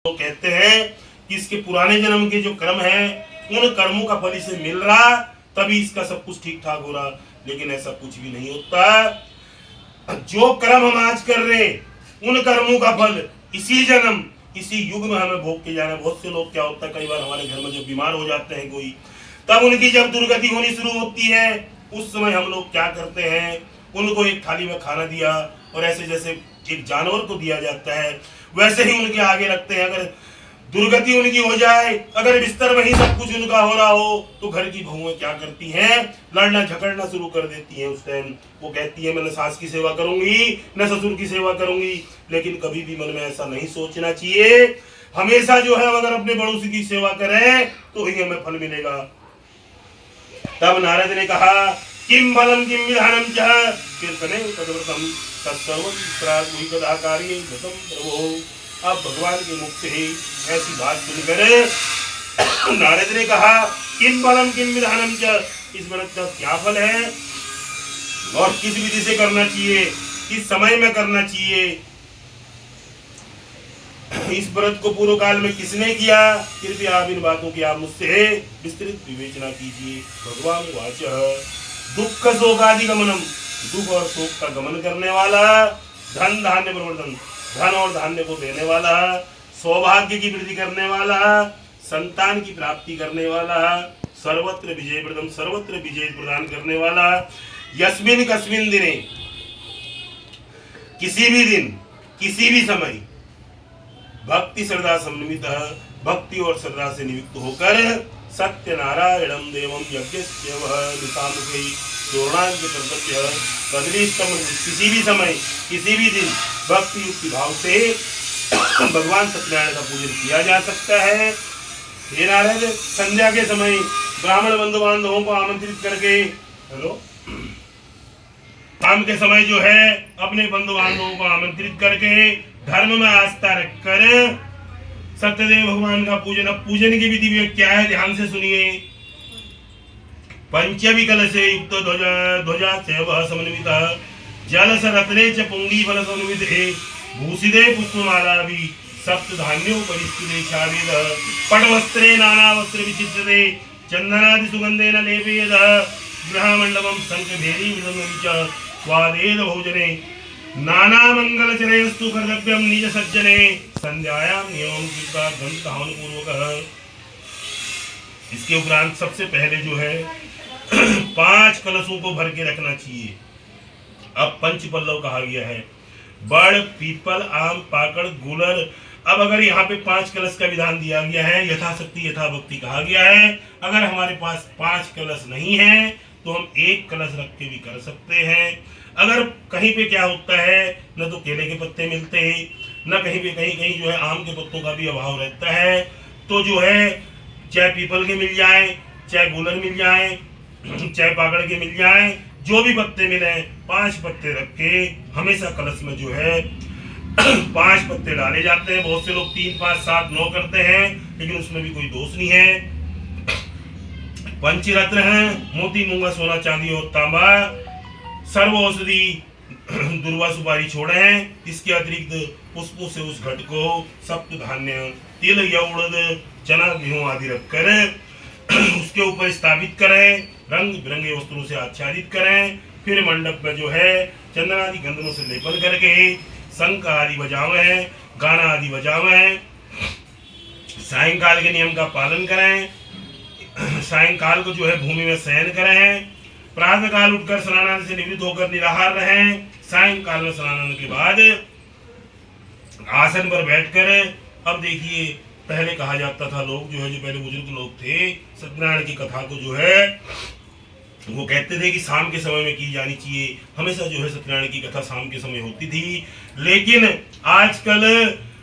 तो कहते हैं कि इसके पुराने जन्म के जो कर्म है उन कर्मों का फल इसे मिल रहा, तभी इसका सब कुछ ठीक ठाक हो रहा, लेकिन ऐसा कुछ भी नहीं होता। जो कर्म हम आज कर रहे उन कर्मों का फल इसी जन्म इसी युग में हमें भोग के जाना। बहुत से लोग क्या होता है, कई बार हमारे घर में जब बीमार हो जाते हैं कोई, तब उनकी जब दुर्गति होनी शुरू होती है, उस समय हम लोग क्या करते हैं, उनको एक थाली में खाना दिया और ऐसे जैसे एक जानवर को दिया जाता है वैसे ही उनके आगे रखते हैं। अगर दुर्गति उनकी हो जाए, अगर बिस्तर में ही सब कुछ उनका हो रहा हो, तो घर की बहुएं क्या करती हैं, लड़ना झगड़ना शुरू कर देती हैं। उस टाइम वो कहती है मैं न सास की सेवा करूंगी न ससुर की सेवा करूंगी। लेकिन कभी भी मन में ऐसा नहीं सोचना चाहिए। हमेशा जो है अगर अपने बड़ों की सेवा करें तो ही हमें फल मिलेगा। तब नारद ने कहा किम फलम किम विधानम च कीर्तने तद्व्रतम तत्सर्वं प्रागुहिकदाकार्ये गतम प्रभो। अब भगवान के मुख से ऐसी बात सुनकर नारद ने कहा किम फलम किम विधानम च, इस व्रत का क्या फल है और किस विधि से करना चाहिए, किस समय में करना चाहिए, इस व्रत को पूर्व काल में किसने किया, कृपया आप इन बातों की आप मुझसे विस्तृत विवेचना कीजिए। भगवान वाच दुख शोकादि गमनम, दुख और शोक का गमन करने वाला, धन धान्य प्रवर्धन, धन और धान्य को देने वाला, सौभाग्य की वृद्धि करने वाला, संतान की प्राप्ति करने वाला, सर्वत्र विजय प्रदम, सर्वत्र विजय प्रदान करने वाला, यस्मिन कस्मिन दिने, किसी भी दिन किसी भी समय, भक्ति श्रद्धा समन्वित, भक्ति और श्रद्धा से नियुक्त होकर सत्यनारायणम देवम यज्ञस्य निशामुखे चूर्णांग कर्तव्य बदलिष्टम, किसी भी समय किसी भी दिन भक्ति युक्ति भाव से भगवान सत्यनारायण का पूजन किया जा सकता है। हे नारद, संध्या के समय ब्राह्मण बंधु बांधवों को आमंत्रित करके, हेलो, शाम के समय जो है अपने बंधु बांधवों को आमंत्रित करके धर्म में आस्था रखकर सत्यदेव भगवान का पूजन। अब पूजन की विधि में क्या है, ध्यान से सुनिए। पंचविकल से युक्त ध्वजा सेवः समन्वितः जल सरत्ने च पुंगी फल समन्विते भूषिते पुष्पमाला भी सप्त धान्यों परिस्थिते छावेद पटवस्त्रे नाना वस्त्र विचित्रते चंदनादि सुगंधेन लेपेद गृहमंडपम शंख भेरी मृदंगं च स्वादेन भोजने नाना मंगल चरयस्तु कर्तव्यम निज सज्जने संध्यायां नियमं कृत्वा ग्रंथ हवन पूर्वकः। इसके उपरांत सबसे पहले जो है 5 कलशों को भर के रखना चाहिए। अब पंच पल्लव कहा गया है, बड़ पीपल आम पाकड़ गुलर। अब अगर यहाँ पे 5 कलश का विधान दिया गया है, यथाशक्ति यथा भक्ति कहा गया है। अगर हमारे पास 5 कलश नहीं है तो हम 1 कलश रख के भी कर सकते हैं। अगर कहीं पे क्या होता है, न तो केले के पत्ते मिलते हैं, न कहीं पे कहीं कहीं जो है आम के पत्तों का भी अभाव रहता है, तो जो है चाहे पीपल के मिल जाए, चाहे गुलर मिल जाए, चाहे पाकड़ के मिल जाए, जो भी पत्ते मिले 5 पत्ते रख के हमेशा कलश में जो है 5 पत्ते डाले जाते हैं। बहुत से लोग 3, 5, 7, 9 करते हैं, लेकिन उसमें भी कोई दोष नहीं है। पंचरत्न है, मोती मूंगा सोना चांदी और तांबा, सर्व औषधि दुर्वा सुपारी छोड़े हैं। इसके अतिरिक्त पुष्पों से उस घट को सप्त धान्य तिल या उड़द चना गेहूं आदि रखकर उसके ऊपर स्थापित करें, रंग बिरंगे वस्त्रों से आच्छादित करें। फिर मंडप में जो है चंदन आदि गंधों से लेपन करके शंख आदि बजावें, गाना आदि बजावें। सायंकाल के नियम का पालन करें, सायंकाल को जो है भूमि में शयन करें। प्रातः काल उठकर स्नान से निवृत्त होकर निराहार रहें। सायंकाल में स्नान के बाद आसन पर बैठकर, अब देखिए पहले कहा जाता था, लोग जो है जो पहले बुजुर्ग लोग थे सत्यनारायण की कथा को जो है वो कहते थे कि शाम के समय में की जानी चाहिए। हमेशा जो है सत्यनारायण की कथा शाम के समय होती थी, लेकिन आजकल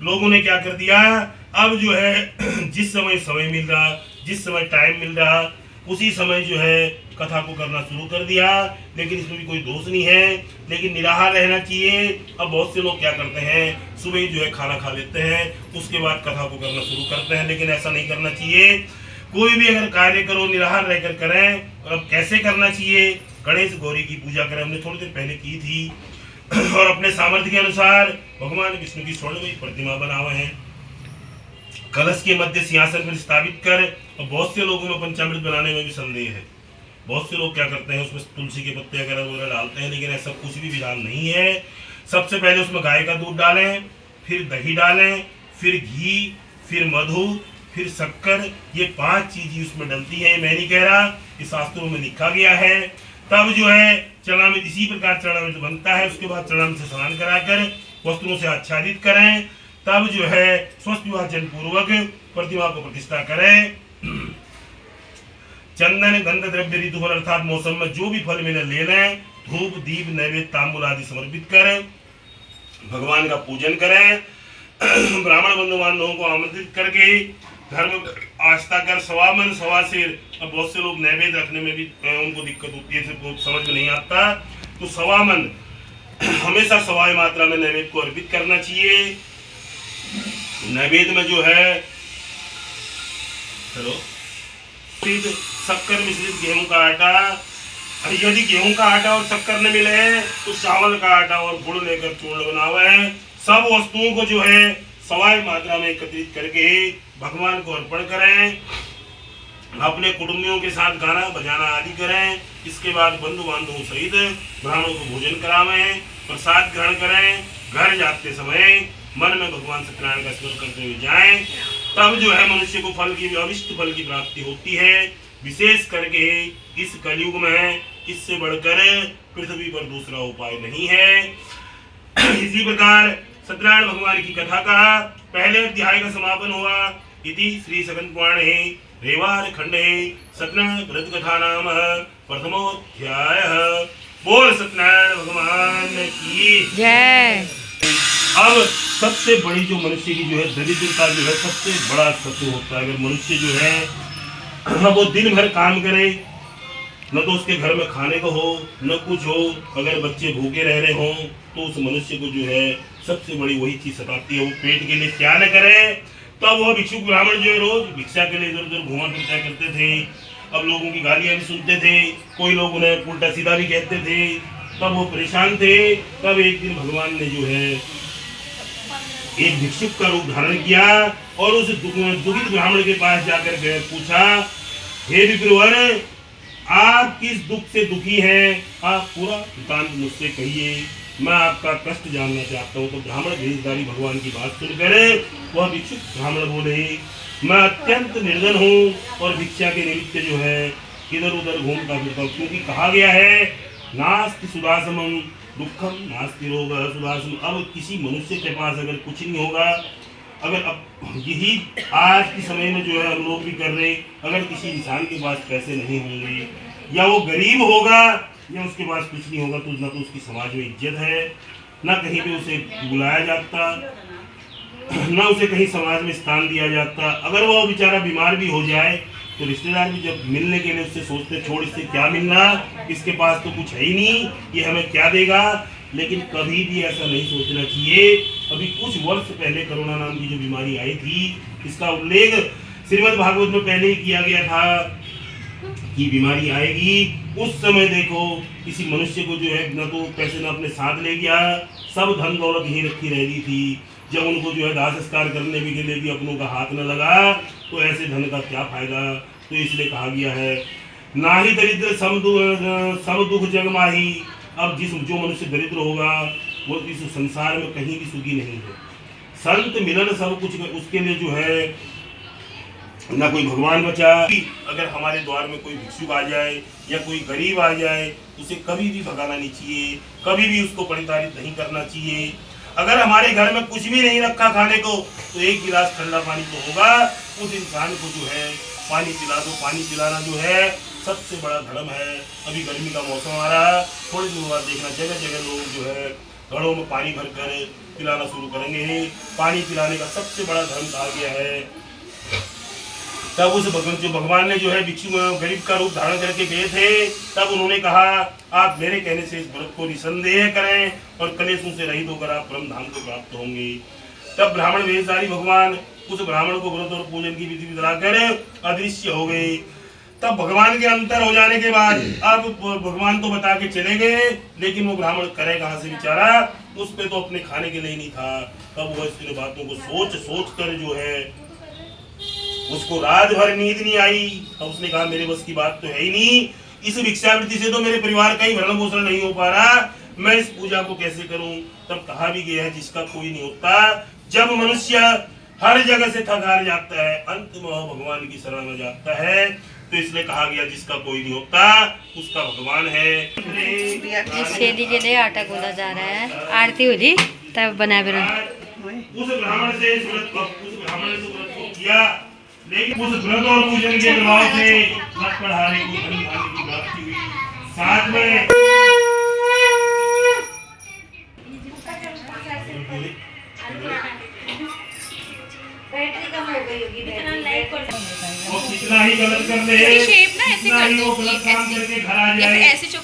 लोगों ने क्या कर दिया, अब जो है जिस समय मिल रहा, जिस समय टाइम मिल रहा, उसी समय जो है कथा को करना शुरू कर दिया। लेकिन इसमें भी कोई दोष नहीं है, लेकिन निराहार रहना चाहिए। अब बहुत से लोग क्या करते हैं, सुबह जो है खाना खा लेते हैं, उसके बाद कथा को करना शुरू करते हैं, लेकिन ऐसा नहीं करना चाहिए। कोई भी अगर कार्य करो निराहार रहकर करें। और अब कैसे करना चाहिए, गणेश गौरी की पूजा करें, हमने थोड़ी देर पहले की थी, और अपने सामर्थ्य के अनुसार भगवान विष्णु की स्वर्णमयी प्रतिमा बनावे हैं। कलश के मध्य सिंहासन पर स्थापित कर, और बहुत से लोगों में पंचामृत बनाने में भी संदेह है। बहुत से लोग क्या करते हैं, उसमें तुलसी के पत्ते वगैरह डालते हैं, लेकिन ऐसा कुछ भी विधान नहीं है। सबसे पहले उसमें गाय का दूध डालें, फिर दही डालें, फिर घी, फिर मधु, फिर शक्कर, ये 5 चीज उसमें डलती है। मैं नहीं कह रहा, ये शास्त्रों में लिखा गया है। तब जो है चरणामृत इसी प्रकार चरणामृत बनता है। उसके बाद चरणामृत से स्नान कराकर वस्त्रों से आच्छादित करें। तब जो है स्वस्थ विवाचन पूर्वक प्रतिमा को प्रतिष्ठा करें। चंदन गंध द्रव्य ऋतुफल अर्थात मौसम में जो भी फल मिले ले लें। धूप दीप नैवेद्य तांबूल आदि समर्पित करें, भगवान का पूजन करें। ब्राह्मण बंधु बांधवों को आमंत्रित करके धर्म आस्था कर सवा मन सवा सिर। अब बहुत से लोग नैवेद्य रखने में भी उनको दिक्कत होती है, समझ में नहीं आता, तो सवा मन हमेशा सवाई मात्रा में नैवेद्य को अर्पित करना चाहिए। नैवेद्य में जो है शक्कर मिश्रित गेहूं का आटा, यदि गेहूं का आटा और शक्कर न मिले तो चावल का आटा और गुड़ लेकर चूर्ण बनावे। सब वस्तुओं को जो है सवाई मात्रा में एकत्रित करके भगवान को अर्पण करें। अपने कुटुंबियों के साथ गाना बजाना आदि करें। इसके बाद बंधु बांधवों सहित ब्राह्मणों को भोजन करावें, प्रसाद ग्रहण करें। घर जाते समय मन में भगवान सत्यनारायण का स्मरण करते हुए जाएं। तब जो है मनुष्य को फल की अविष्ट फल की प्राप्ति होती है। विशेष करके इस कलयुग में इससे बढ़कर पृथ्वी पर दूसरा उपाय नहीं है। इसी प्रकार सत्यनारायण भगवान की कथा का पहले अध्याय का समापन हुआ। इति श्री सकंद पुराणे रेवार खंडे सत्यनारायण व्रत कथा नाम प्रथमोध्याय। बोल सत्यनारायण भगवान की जय। अब सबसे बड़ी जो मनुष्य की जो है दरिद्रता जो है सबसे बड़ा शत्रु होता है। अगर मनुष्य जो है वो दिन भर काम करे, न तो उसके घर में खाने को हो न कुछ हो, अगर बच्चे भूखे रह रहे हो तो उस मनुष्य को जो है सबसे बड़ी वही चीज सताती है, वो पेट के लिए क्या न करे। तब वह भिक्षुक ब्राह्मण जो है रोज भिक्षा के लिए इधर उधर घूमा फिरता करते थे। अब लोगों की गालियां भी सुनते थे, कोई लोग उन्हें उल्टा सीधा भी कहते थे। तब वो परेशान थे। तब एक दिन भगवान ने जो है एक भिक्षुक का रूप धारण किया और उस दुखित ब्राह्मण के पास जाकर पूछा, हे विप्रवर, आप किस दुख से दुखी हैं? आप पूरा वृत्तांत मुझसे कहिए, मैं आपका कष्ट जानना चाहता हूँ। तो ब्राह्मण भेषधारी भगवान की बात सुनकर वह भिक्षुक ब्राह्मण बोले, मैं अत्यंत निर्धन हूँ और भिक्षा के निमित्त जो है इधर उधर घूमता फिरता हूँ, क्योंकि कहा गया है नास्ति सुदासमं दुखम नास्ति रोग सुदासम। अब किसी मनुष्य के पास अगर कुछ नहीं होगा, अगर अब यही आज के समय में जो है हम लोग भी कर रहे, अगर किसी इंसान के पास पैसे नहीं होंगे या वो गरीब होगा या उसके पास कुछ नहीं होगा, तो ना तो उसकी समाज में इज्जत है, ना कहीं पे उसे बुलाया जाता, ना उसे कहीं समाज में स्थान दिया जाता। अगर वो बेचारा बीमार भी हो जाए तो रिश्तेदार भी जब मिलने के लिए उससे सोचते, छोड़ इससे क्या मिलना, इसके पास तो कुछ है ही नहीं, ये हमें क्या देगा। लेकिन कभी भी ऐसा नहीं सोचना चाहिए। अभी कुछ वर्ष पहले कोरोना नाम की जो बीमारी आई थी, इसका उल्लेख श्रीमद् भागवत में पहले ही किया गया था कि बीमारी आएगी। उस समय देखो किसी मनुष्य को जो है न तो पैसे न अपने साथ ले गया, सब धन दौलत यहीं रखी रह गई थी। जब उनको जो है दाह संस्कार करने के लिए भी अपनों का हाथ न लगा तो ऐसे धन का क्या फायदा। तो इसलिए कहा गया है ना ही दरिद्र सब दुख जग माही। अब जो मनुष्य दरिद्र होगा वो इस संसार में कहीं भी सुखी नहीं है। संत मिलन सब कुछ, उसके लिए जो है ना कोई भगवान बचा। अगर हमारे द्वार में कोई भिक्षुक आ जाए या कोई गरीब आ जाए, उसे कभी भी भगाना नहीं चाहिए, कभी भी उसको परिताड़ित नहीं करना चाहिए। अगर हमारे घर में कुछ भी नहीं रखा खाने को तो एक गिलास ठंडा पानी तो होगा, उस इंसान को जो है पानी पिला दो। पानी पिलाना जो है सबसे बड़ा धर्म है। अभी गर्मी का मौसम आ रहा है, थोड़ी दिन बाद देखना जगह जगह लोग जो है घड़ों में पानी भर कर पिलाना शुरू करेंगे। पानी पिलाने का सबसे बड़ा धर्म कहा गया है। तब उस भगवान ने जो है भिक्षु गरीब का रूप धारण करके गए थे। तब उन्होंने कहा, आप मेरे कहने से इस व्रत को निसंदेह करें और कलेशों से रहित होकर आप परम धाम को प्राप्त होंगे। तब ब्राह्मण वेशधारी भगवान उस ब्राह्मण को व्रत और पूजन की विधि दिलाकर अदृश्य हो गए। तब भगवान के अंतर हो जाने के बाद अब भगवान तो बता के चले गए, लेकिन वो ब्राह्मण करे कहाँ से बेचारा, उस पे तो अपने खाने के लिए नहीं था। तब वो इस बातों को सोच कर जो है उसको रात भर नींद नहीं आई। तो उसने कहा मेरे बस की बात तो है ही नहीं, इस भिक्षावृत्ति से तो मेरे परिवार का ही भरण पोषण नहीं हो पा रहा, मैं इस पूजा को कैसे करूं। तब कहा भी गया है जिसका कोई नहीं होता। जब मनुष्य हर जगह से थक हार जाता है, अंत में वह भगवान की शरण में जाता है। तो इसलिए कहा गया जिसका कोई नहीं होता उसका भगवान है। शेली के लिए आटा गूंदा जा रहा है, आरती होली तब बना भी उस ब्राह्मण से व्रत को किया, लेकिन उस व्रत और पूजन के प्रभाव से लक्ष्मण को धन धान्य की प्राप्ति हुई। साथ में बैटरी कम हो गई होगी, इतना लाइट कर वो कितना ही गलत कर ले, शेप ना ऐसे कर दो गलत काम करके घर आ जाए। ऐसे चुप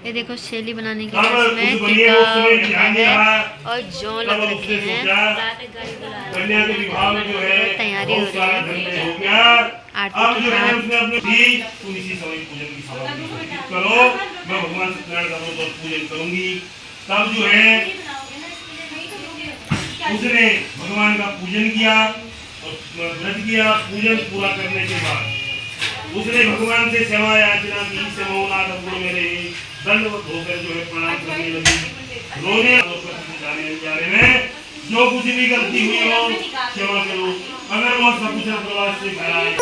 ये देखो शेली बनाने के तब लिए उस बनिए उसने ध्यान दिया और जौ लग तब रखे उसने हैं। सोचा कन्या के विवाह में जो है तैयारी हो बहुत सारा रही है। धन हो गया। आरती अब के जो है बाद उसने अपने भी तुम इसी समय पूजन की सामग्री करो, मैं भगवान सत्यनारायण का रोज पूजन करूंगी। तब जो है उसने भगवान का पूजन किया और व्रत किया। पूजन पूरा करने के बाद उसने भगवान से सेवा याचना की, सेवानाथ गुण में रही, दंडवत होकर जो है प्रणाम करने लगी। रोने और जाने में जो कुछ भी गलती हुई हो क्षमा करो, अगर वो सब कुछ प्रवास से भरा है।